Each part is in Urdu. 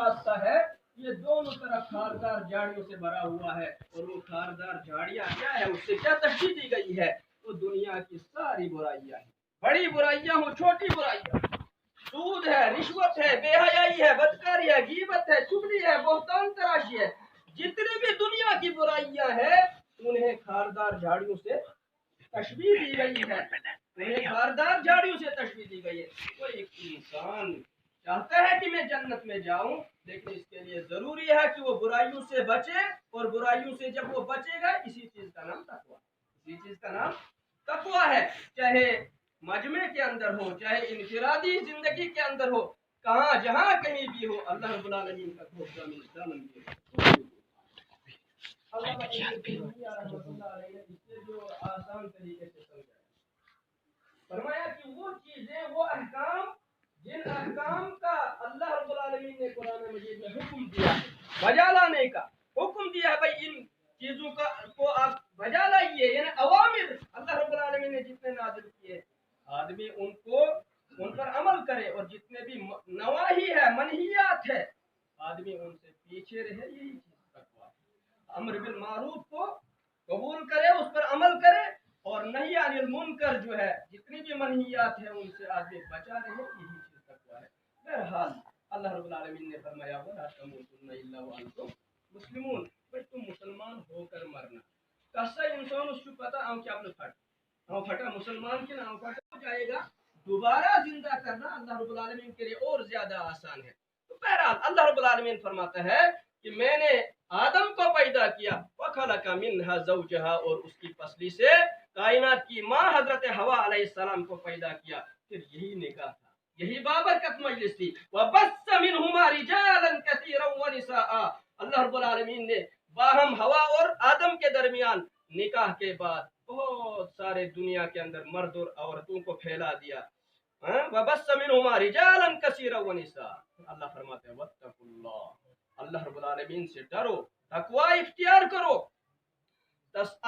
راستہ ہے یہ دونوں طرف خاردار جھاڑیوں سے بھرا ہوا ہے، اور وہ خاردار جھاڑیاں کیا ہے، اس سے کیا تشبیہ دی گئی ہے، وہ دنیا کی ساری برائیاں ہیں، بڑی برائیاں ہوں چھوٹی برائیاں، سود ہے، رشوت ہے، بے حیائی ہے، بدکاری ہے، غیبت ہے، چغلی ہے، بہتان تراشی ہے، جتنی بھی دنیا کی برائیاں ہیں انہیں خاردار جھاڑیوں سے تشبیہ دی گئی ہے، انہیں خاردار جھاڑیوں سے تشبیہ دی گئی ہے۔ کوئی انسان چاہتا ہے کہ میں جنت میں جاؤں، لیکن اس کے لیے ضروری ہے کہ وہ برائیوں سے بچے، اور برائیوں سے جب وہ بچے گا اسی چیز کا نام تقویٰ، اسی چیز کا نام تقویٰ ہے، چاہے مجمع کے اندر ہو، چاہے انفرادی زندگی کے اندر ہو، کہاں جہاں کہیں بھی ہو، اللہ رب العالمین کا خوف دامن جو آسان طریقے سے سمجھا فرمایا کہ وہ چیزیں، وہ احکام، جن احکام کا اللہ رب العالمین نے قرآن مجید میں حکم دیا بجا لانے کا، حکم دیا ہے بھائی ان چیزوں کو آپ بجا لائیے، یعنی اوامر اللہ رب العالمین نے جتنے نازل کیے آدمی ان پر عمل کرے، اور جتنے بھی نواہی ہے، منہیات ہے، آدمی ان سے پیچھے رہے، یہی چیز تقویٰ ہے۔ امر بالمعروف کو قبول کرے، اس پر عمل کرے، اور نہی عن المنکر جو ہے، جتنی بھی منہیات ہیں ان سے آدمی بچا رہے، یہی چیز تقویٰ ہے۔ بہرحال اللہ رب العالمین نے فرمایا وَلَا تَمُوتُنَّ إِلَّا وَأَنْتُمْ مسلمون، بھئی تم مسلمان ہو کر مرنا، کسا انسان اس کو پتا ہم کیا اپنے پھٹا مسلمان کے نام پھٹا ہو جائے گا، دوبارہ زندہ کرنا اللہ رب العالمین کے لیے اور زیادہ آسان ہے۔ تو بہرحال اللہ رب العالمین فرماتا ہے کہ میں نے آدم کو پیدا کیا، وَخَلَقَ مِنْهَا زَوْجَهَا، اور اس کی پسلی سے کائنات کی ماں حضرت حوا علیہ السلام کو پیدا کیا، پھر یہی نکاح تھا، یہی بابرکت مجلس تھی، وَبَثَّ مِنْهُمَا رِجَالًا كَثِيرًا وَنِسَاءً، اللہ رب العالمین نے باہم ہوا اور آدم کے درمیان نکاح کے بعد بہت سارے دنیا کے اندر مرد اور عورتوں کو پھیلا دیا، وَبَثَّ مِنْهُمَا رِجَالًا كَثِيرًا وَنِسَاءً۔ اللہ فرماتے ہیں وَاتَّقُوا اللَّهَ، اللہ رب العالمین سے ڈرو، تقوی اختیار کرو،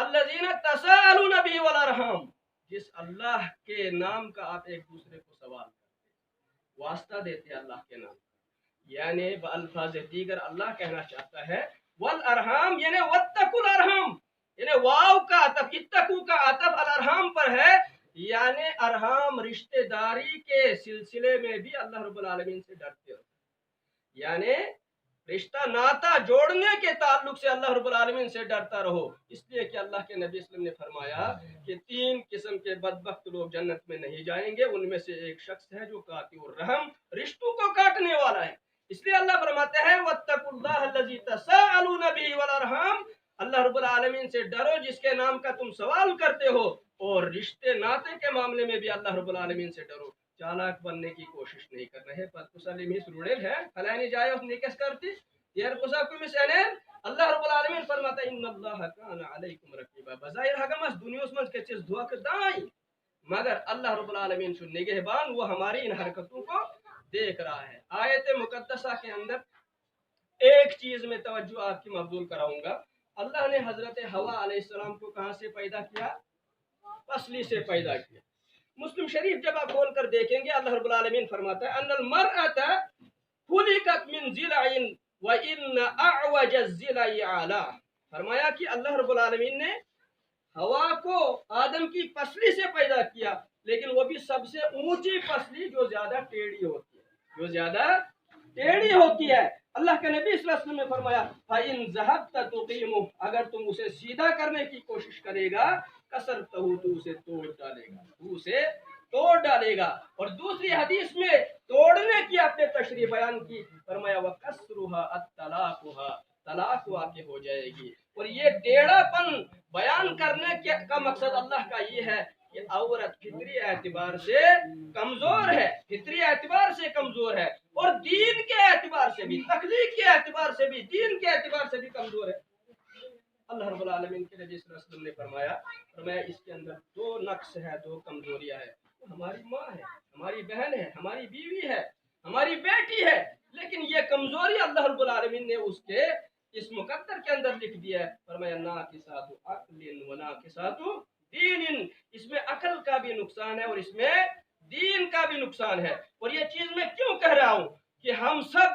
الذین تساءلون بہ والارحام، جس اللہ کے نام کا آپ ایک دوسرے کو سوال کرتے، واسطہ دیتے اللہ کے نام کا، یعنی بألفاظ دیگر اللہ کہنا چاہتا ہے والارحام، یعنی واتقوا الارحام، یعنی واو کا عطف، اتقوا کا عطف الارحام پر ہے، یعنی ارحام رشتہ داری کے سلسلے میں بھی اللہ رب العالمین سے ڈرتے ہو، یعنی رشتہ ناتا جوڑنے کے تعلق سے اللہ رب العالمین سے ڈرتا رہو، اس لیے کہ اللہ کے نبی صلی اللہ علیہ وسلم نے فرمایا کہ 3 قسم کے بدبخت لوگ جنت میں نہیں جائیں گے، ان میں سے ایک شخص ہے جو قاطع الرحم، رشتوں کو کاٹنے والا ہے، اس لیے اللہ فرماتے ہیں وَاتَّقُوا اللَّهَ الَّذِي تَسَاءَلُونَ بِهِ وَالْأَرْحَامَ، اللہ رب العالمین سے ڈرو جس کے نام کا تم سوال کرتے ہو، اور رشتے ناتے کے معاملے میں بھی اللہ رب العالمین سے ڈرو۔ چالاک بننے کی کوشش نہیں کر رہے، پتکسلیمیس روڑل ہے فلانی جائے اس نیکس کرتی دیر کسا کمیس اینین، اللہ رب العالمین فرماتا ہے ان اللہ کان علیکم رقیبا، بظاہر حکمس دنیاس من کے چیز دھوکہ دائیں، مگر اللہ رب العالمین سن نگہبان، وہ ہماری ان حرکتوں کو دیکھ رہا ہے۔ آیت مقدسہ کے اندر ایک چیز میں توجہ آپ کی مبذول کراؤں گا، اللہ نے حضرت حوا علیہ السلام کو کہاں سے پیدا کیا؟ پسلی سے پیدا کیا۔ مسلم شریف جب آپ کھول کر دیکھیں گے اللہ رب العالمین فرماتا ہے ان المرأة خلقت من ضلع وان اعوج الضلع اعلی، فرمایا کہ اللہ رب العالمین نے ہوا کو آدم کی پسلی سے پیدا کیا، لیکن وہ بھی سب سے اونچی پسلی جو زیادہ ٹیڑھی ہوتی ہے، جو زیادہ ٹیڑھی ہوتی ہے۔ اللہ کے نبی صلی اللہ علیہ وسلم نے فرمایا فَإِن ذَهَبْتَ تُقِيمُهُ، اگر تم اسے سیدھا کرنے کی کوشش کرے گا کسرتہو، تو اسے توڑ ڈالے گا، تو اسے توڑ ڈالے گا۔ اور دوسری حدیث میں توڑنے کی آپ نے تشریح بیان کی، فرمایا وَكَسْرُهَا الطَّلَاقُهَا، طلاق واقع ہو جائے گی۔ اور یہ ٹیڑھا پن بیان کرنے کا مقصد اللہ کا یہ ہے کہ عورت فطری اعتبار سے کمزور ہے، فطری اعتبار سے کمزور ہے، اور دین کے اعتبار سے بھی، تخلیق کے اعتبار سے بھی، دین کے اعتبار سے بھی کمزور ہے۔ اللہ رب العالمین کے نبی صلی اللہ علیہ وسلم نے فرمایا اس کے اندر 2 نقص ہے، 2 کمزوریاں ہیں، ہماری ماں ہے، ہماری بہن ہے، ہماری بیوی ہے، ہماری بیٹی ہے، لیکن یہ کمزوری اللہ رب العالمین نے اس کے اس مقدر کے اندر لکھ دیا ہے، فرمایا ناقصات عقل و ناقصات دین، اس میں عقل کا بھی نقصان ہے اور اس میں دین کا بھی نقصان ہے۔ اور یہ چیز میں کیوں کہہ رہا ہوں کہ ہم سب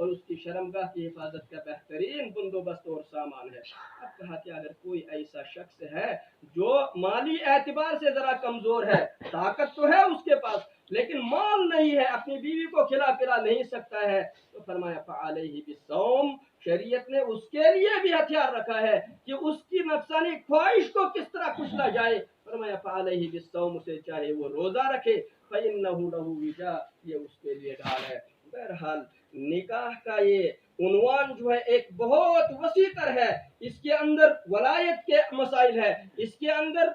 اور اس کی شرمگاہ کی حفاظت کا بہترین بندوبست اور سامان ہے۔ اب کہا کہ اگر کوئی ایسا شخص ہے جو مالی اعتبار سے ذرا کمزور ہے، طاقت تو ہے اس کے پاس لیکن مال نہیں ہے، اپنی بیوی کو کھلا پلا نہیں سکتا ہے، تو فرمایا فعلیہ بالصوم، شریعت نے اس کے لیے بھی ہتھیار رکھا ہے کہ اس کی نفسانی خواہش کو کس طرح کچلا جائے۔ فرمایا فعلیہ بالصوم، اسے چاہے وہ روزہ رکھے، فإنہ لہ وجاء، یہ اس کے لیے ڈھال ہے۔ بہرحال نکاح کا یہ عنوان جو ہے ایک بہت وسیع تر ہے، اس کے اندر ولایت کے مسائل ہے، اس کے اندر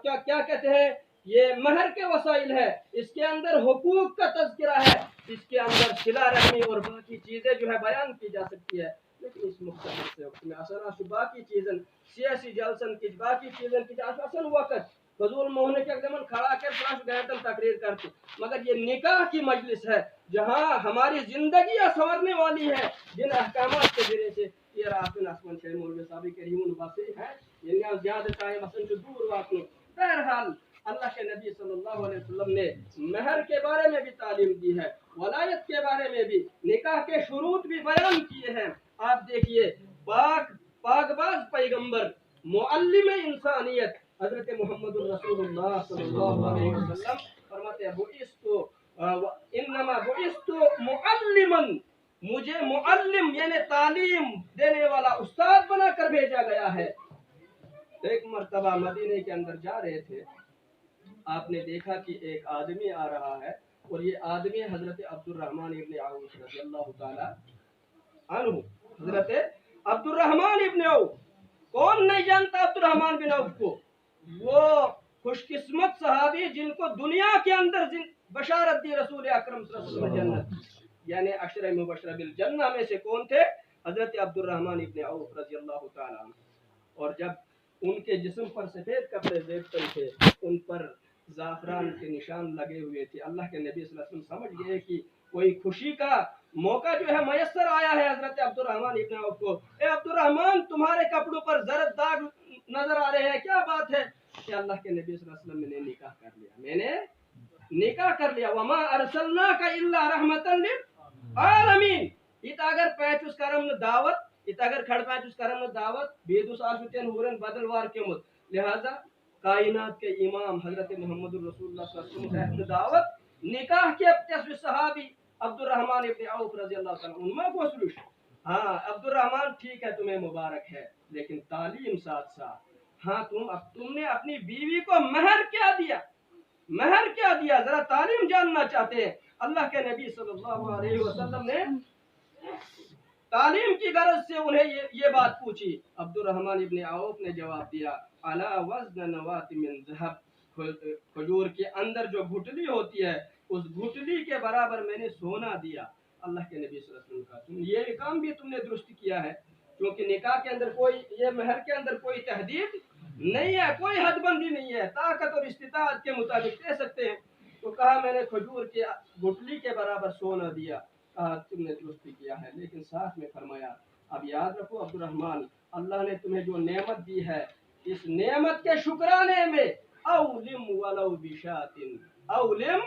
کیا کہتے ہیں یہ مہر کے وسائل ہے، اس کے اندر حقوق کا تذکرہ ہے، اس کے اندر صلہ رحمی اور باقی چیزیں جو ہے بیان کی جا سکتی ہے۔ لیکن اس مختصر سے وقت میں اصل باقی چیزیں سیاسی جلسن کی باقی چیزیں کی اصل وقت فضول موہنے کے زمن کھڑا کر فلاش گھنٹہ تقریر کرتے، مگر یہ نکاح کی مجلس ہے جہاں ہماری زندگیاں سنورنے والی ہے، جن احکامات کے ذریعے سے یہ راسن آسمان شہر مولوی صاحب کریمون باسی ہے، یہ زیادہ ٹائم اصل جو دور واقع۔ بہرحال اللہ کے نبی صلی اللہ علیہ وسلم نے مہر کے بارے میں بھی تعلیم دی ہے، ولایت کے بارے میں بھی، نکاح کے شروط بھی بیان کیے ہیں۔ آپ دیکھیے پاک باز پیغمبر معلم انسانیت حضرت محمد الرسول اللہ صلی اللہ علیہ وسلم فرماتے ہیں انما بعثت معلما، مجھے معلم یعنی تعلیم دینے والا استاد بنا کر بھیجا گیا ہے۔ ایک مرتبہ مدینے کے اندر جا رہے تھے، آپ نے دیکھا کہ ایک آدمی آ رہا ہے اور یہ آدمی حضرت عبد الرحمن ابن عوف رضی اللہ تعالی عنہ، حضرت عبد الرحمن ابن عوف، کون نہیں جانتا عبد الرحمن بن عوف کو؟ وہ خوش قسمت صحابی جن کو دنیا کے اندر بشارت دی رسول اکرم صلی اللہ علیہ وسلم جنت، یعنی عشرہ مبشرہ بالجنہ میں سے کون تھے؟ حضرت عبد الرحمن ابن عوف رضی اللہ تعالی عنہ۔ اور جب ان کے جسم پر سفید کپڑے دیکھتے تھے، ان پر زعفران کے نشان لگے ہوئے تھے، اللہ کے نبی صلی اللہ علیہ وسلم سمجھ گئے کہ کوئی خوشی کا موقع جو ہے میسر آیا ہے حضرت عبد الرحمن ابن عوف کو۔ اے عبد الرحمن، تمہارے کپڑوں پر زرد داغ نظر آ رہے ہیں، کیا بات ہے؟ کہ اللہ کے نبی صلی اللہ علیہ وسلم میں نے نکاح کر لیا، میں نے نکاح کر لیا۔ وما ارسلناک الا رحمتا للعالمین، یہ اگر پیچوس کرم دعوت، یہ اگر کھڑ پیچوس کرم دعوت بیدوس آشوتین ہورن بدل وار کیمت، لہذا کائنات کے امام حضرت محمد الرسول اللہ صلی اللہ علیہ وسلم دعوت نکاح کے تسوی صحابی عبد الرحمن ابن عوف رضی اللہ تعالیٰ عنہ میں پوچھلوش، ہاں عبد الرحمن ٹھیک ہے تمہیں مبارک ہے، لیکن تعلیم ساتھ ساتھ، ہاں تم نے اپنی بیوی کو مہر کیا دیا؟ مہر کیا دیا؟ ذرا تعلیم جاننا چاہتے ہیں۔ اللہ کے نبی صلی اللہ علیہ وسلم نے تعلیم کی غرض سے انہیں یہ بات پوچھی۔ عبد الرحمن ابن عوف نے جواب دیا علی وزن نواة من ذهب، کھجور کے اندر جو گھٹلی ہوتی ہے اس گھٹلی کے برابر میں نے سونا دیا۔ اللہ کے نبی صلی اللہ علیہ وسلم کا تم یہ کام بھی تم نے درست کیا ہے، کیونکہ نکاح کے اندر کوئی، یہ مہر کے اندر کوئی تحدید نہیں ہے، کوئی حد بندی نہیں ہے، طاقت اور استطاعت کے مطابق دے سکتے ہیں۔ تو کہا میں نے کھجور کے گٹلی کے برابر سونا دیا، کہا تم نے درست کیا ہے، لیکن ساتھ میں فرمایا اب یاد رکھو عبد الرحمن، اللہ نے تمہیں جو نعمت دی ہے اس نعمت کے شکرانے میں اولم ولو بشات، اولم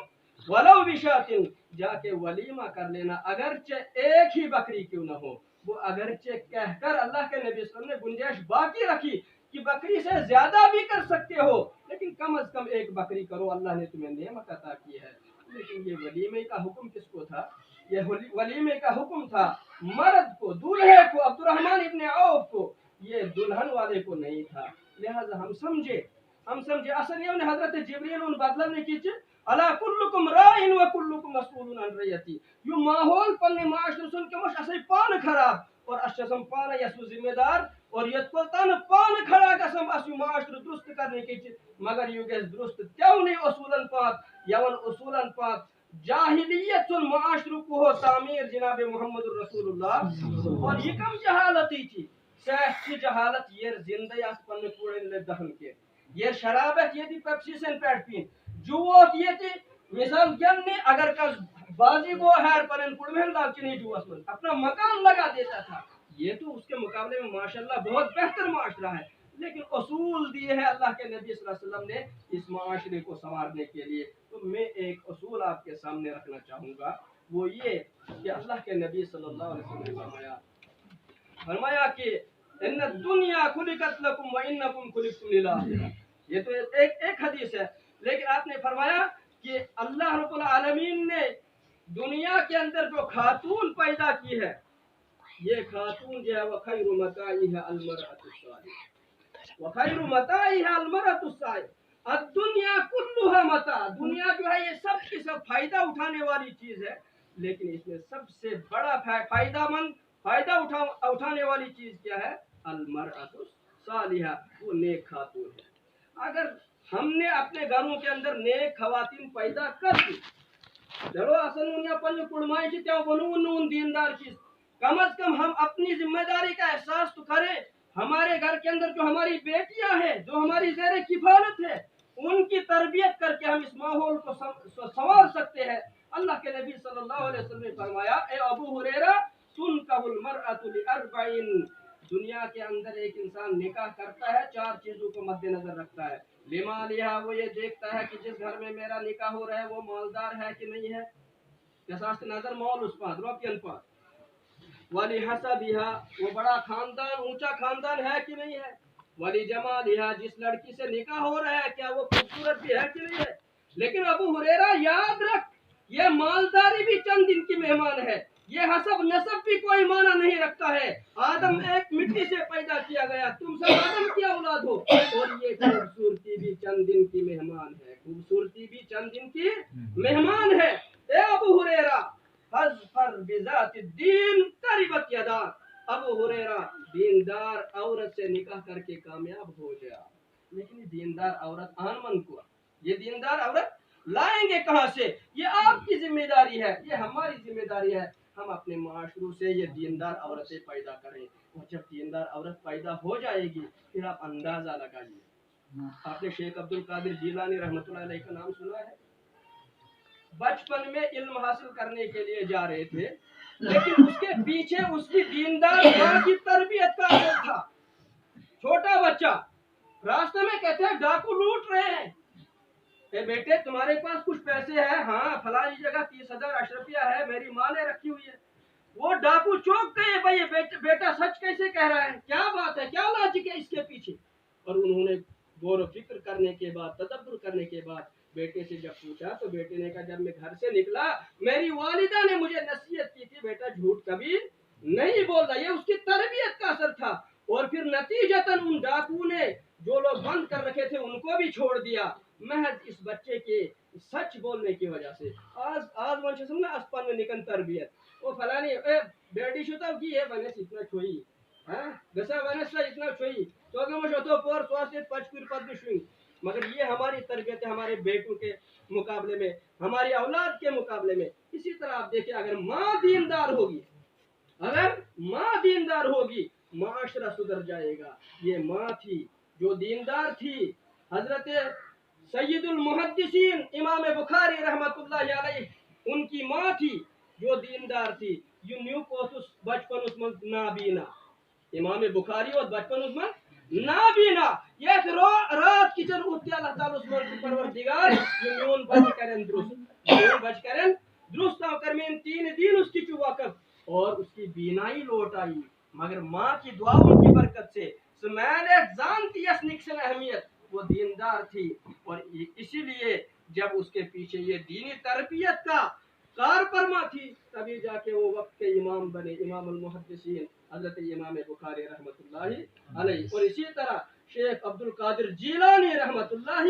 ولو بشات، جا کے ولیمہ کر لینا اگرچہ ایک ہی بکری کیوں نہ ہو۔ وہ اگرچہ کہہ کر اللہ کے نبی صلی اللہ علیہ وسلم نے گنجائش باقی رکھی کہ بکری سے زیادہ بھی کر سکتے ہو، لیکن کم از کم ایک بکری کرو، اللہ نے تمہیں نعمت عطا کی ہے۔ لیکن یہ ولیمے کا حکم کس کو تھا؟ یہ ولیمے کا حکم تھا مرد کو، دولہے کو، عبد الرحمن ابن عوف کو، یہ دلہن والے کو نہیں تھا۔ لہذا ہم سمجھے اصل یہ حضرت جبریل ان بدلن نے کی الا کلکم رائن و کلکم مسئول عن رعیتی، یہ ماحول پنہ معاشرے سن کے مش اسی پان خراب اور اشسم پان یسو ذمہ دار اور یہ کلتان پان کھڑا قسم اس معاشرے درست کرنے کی مگر یہ گس درست کیوں نہیں اصولن پاک یون اصولن پاک جاہلیت سن معاشرے کو ہو تعمیر جناب محمد الرسول اللہ۔ اور یہ کم جہالتی تھی، سیاسی جہالت یہ زندہ اس پن پورے لے دہن کے، یہ شرابت یہ تھی پیپسی سن پیٹ پین، جوت یہ تھی مثال گننے اگر کا بازی کو ہیر پرن پڑمہن لاگ چنی جو اسمن اپنا مکان لگا دیتا تھا۔ یہ تو اس کے مقابلے میں ماشاءاللہ بہت بہتر معاشرہ ہے، لیکن اصول دیے ہیں اللہ کے نبی صلی اللہ علیہ وسلم نے اس معاشرے کو سنوارنے کے لیے۔ تو میں ایک اصول آپ کے سامنے رکھنا چاہوں گا، وہ یہ کہ اللہ کے نبی صلی اللہ علیہ وسلم نے فرمایا کہ ان الدنیا خلقت لکم وانکم خلقتم للآخرہ. یہ تو ایک حدیث ہے، لیکن آپ نے فرمایا کہ اللہ رب العالمین نے دنیا کے اندر جو خاتون پیدا کی ہے، یہ خاتون جو ہے وخیر متاعها المرأة الصالحة، وخیر متاعها المرأة الصالحة. الدنیا کلها متاع، دنیا جو ہے یہ سب کی سب فائدہ اٹھانے والی چیز ہے، لیکن اس میں سب سے بڑا فائدہ اٹھانے والی چیز کیا ہے؟ المرأة الصالحة، وہ نیک خاتون ہے. اگر ہم نے اپنے گھروں کے اندر نیک خواتین پیدا کر دی، چلو اصل دنیا پر کڑمائی کی کیا بنو نون دیندار چیز، کم از کم ہم اپنی ذمہ داری کا احساس تو کریں. ہمارے گھر کے اندر جو ہماری بیٹیاں ہیں، جو ہماری زیر کفالت ہے، ان کی تربیت کر کے ہم اس ماحول کو سنوار سکتے ہیں. اللہ کے نبی صلی اللہ علیہ وسلم نے فرمایا، اے ابو ہریرہ، تنکح المرأة لأربع. دنیا کے اندر ایک انسان نکاح کرتا ہے 4 چیزوں کو مد نظر رکھتا ہے. لمالها، وہ یہ دیکھتا ہے کہ جس گھر میں میرا نکاح ہو رہا ہے وہ مالدار ہے کہ نہیں ہے، جیسا نظر مال اس پر روپین پر. ولحسبها، وہ بڑا خاندان اونچا خاندان ہے کہ نہیں ہے. ولجمالها، جس لڑکی سے نکاح ہو رہا ہے کیا وہ خوبصورت بھی ہے کہ نہیں ہے. لیکن ابو ہریرہ یاد رکھ، یہ مالداری بھی چند دن کی مہمان ہے، یہ حسب نسب بھی کوئی معنی نہیں رکھتا ہے. آدم ایک مٹی سے پیدا کیا گیا، تم سب آدم کی اولاد ہو. اور یہ خوبصورتی بھی چند دن کی مہمان ہے، خوبصورتی بھی چند دن کی مہمان ہے. اے ابو ہریرہ، حذفر بذات الدین تربت یداک. ابو ہریرہ، دیندار عورت سے نکاح کر کے کامیاب ہو گیا. لیکن یہ دیندار عورت آنمن کو، یہ دیندار عورت لائیں گے کہاں سے؟ یہ آپ کی ذمہ داری ہے، یہ ہماری ذمہ داری ہے. ہم اپنے معاشروں سے یہ دیندار عورتیں پیدا کریں، اور جب دیندار عورت پیدا ہو جائے گی پھر آپ اندازہ لگائیے. آپ نے شیخ عبد القادر جیلانی رحمۃ اللہ علیہ کا نام سنا ہے؟ بچپن میں علم حاصل کرنے کے لیے جا رہے تھے، لیکن اس کے پیچھے اس کی دیندار ماں کی تربیت کا اثر تھا. چھوٹا بچہ راستے میں کہتے ہیں ڈاکو لوٹ رہے ہیں. اے بیٹے تمہارے پاس کچھ پیسے ہیں؟ ہاں فلاں جگہ 30,000 اشرفیہ ہے، میری ماں نے رکھی ہوئی ہے. وہ ڈاکو چوک گئے، بھائی بیٹا سچ کیسے کہہ رہا ہے، کیا بات ہے، کیا لاجک ہے اس کے پیچھے. اور انہوں نے غور و فکر کرنے کے بعد، تدبر کرنے کے بعد بیٹے سے جب پوچھا تو بیٹے نے کہا جب میں گھر سے نکلا میری والدہ نے مجھے نصیحت کی تھی بیٹا جھوٹ کبھی نہیں بولنا. یہ اس کی تربیت کا اثر تھا. اور پھر نتیجتاً ان ڈاکو نے جو لوگ بند کر رکھے تھے ان کو بھی چھوڑ دیا، محض اس بچے کے سچ بولنے کی وجہ سے. آج ونچ سمنا اسپن میں نکن تربیت وہ فلانی اے بیٹی شتا کی ہے بنس اتنا چھوئی ہاں گسا بنس اتنا چھوئی تو کہ مجھ تو پور سواسیت پچپیر پد شوئی. مگر یہ ہماری تربیت ہے ہمارے بیٹوں کے مقابلے میں، ہماری اولاد کے مقابلے میں. اسی طرح آپ دیکھیں اگر ماں دیندار ہوگی، اگر ماں دیندار ہوگی معاشرہ سدھر جائے گا. یہ ماں تھی جو دیندار تھی، حضرت سید المحدثین امام بخاری رحمت اللہ علیہ ان کی ماں تھی جو دیندار تھی. یہ نیو کوسس بچپن اس من نابینا، امام بخاری اور بچپن اس من نابینا. یہ رات کی چن اٹھتے اللہ تعالیٰ اس من پروردگار یہ میون بچ کرن درست، میون بچ کرن درست کر میں 3 دن اس کی وقت اور اس کی بینائی لوٹ آئی. مگر ماں کی دعاؤں کی برکت سے سمیل جانتی اس نکسن اہمیت، وہ دیندار تھی. اور اسی لیے جب اس کے پیچھے یہ دینی تربیت کا کار فرما تھی تبھی جا کے وہ وقت کے امام بنے، امام المحدثین حضرت امام بخاری رحمت اللہ علیہ. اور اسی طرح شیخ عبد القادر جیلانی رحمت اللہ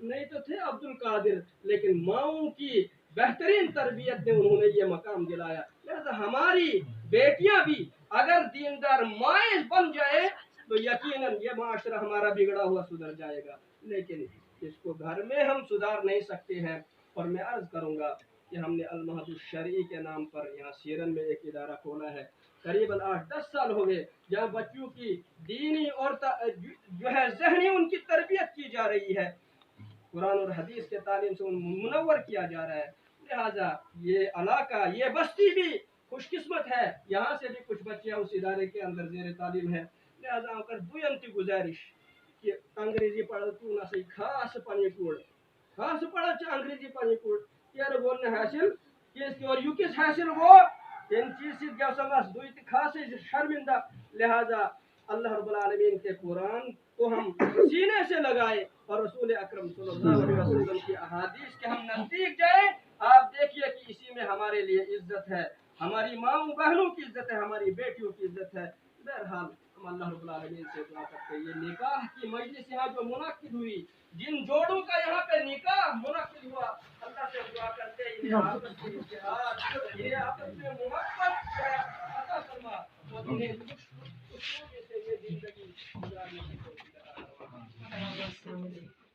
نہیں تو تھے عبد القادر، لیکن ماؤں کی بہترین تربیت نے انہوں نے یہ مقام دلایا. لہذا ہماری بیٹیاں بھی اگر دیندار مائیں بن جائے تو یقیناً یہ معاشرہ ہمارا بگڑا ہوا سدھر جائے گا. لیکن اس کو گھر میں ہم سدھار نہیں سکتے ہیں. اور میں عرض کروں گا کہ ہم نے المہد الشرعی کے نام پر یہاں سیرن میں ایک ادارہ کھولا ہے، قریباً 8-10 سال ہو گئے، جہاں بچوں کی دینی اور جو ہے ذہنی ان کی تربیت کی جا رہی ہے، قرآن اور حدیث کے تعلیم سے منور کیا جا رہا ہے. لہذا یہ علاقہ، یہ بستی بھی خوش قسمت ہے، یہاں سے بھی کچھ بچے اس ادارے کے اندر زیر تعلیم ہے. لہذا اگر دویمتی گزارش کہ انگریزی پڑھو تو نہ صحیح خاص پانی کوڑ خاص پڑھا انگریزی پانی کوڑ یہ گون حاصل اور یو کس حاصل وہ ان چیز سے کیا سمجھ دوئی تی خاص شرمندہ لہذا اللہ رب العالمین کے قرآن کو ہم سینے سے لگائے اور رسول اکرم صلی اللہ علیہ وسلم کی احادیث کے ہم نزدیک جائیں. آپ دیکھیے کہ اسی میں ہمارے لیے عزت ہے, ہماری ماں بہنوں کی عزت ہے, ہماری بیٹیوں کی عزت ہے. بہرحال ہم اللہ رب العالمین سے دعا کرتے ہیں یہ نکاح کی مجلس یہاں جو منعقد ہوئی, جن جوڑوں کا یہاں پہ نکاح منعقد ہوا, اللہ سے دعا کرتے ہیں انہیں آپس میں اتحاد, انہیں آپس میں محبت عطا فرما اور انہیں خوشنودی سے یہ زندگی گزارنے کی توفیق عطا فرما.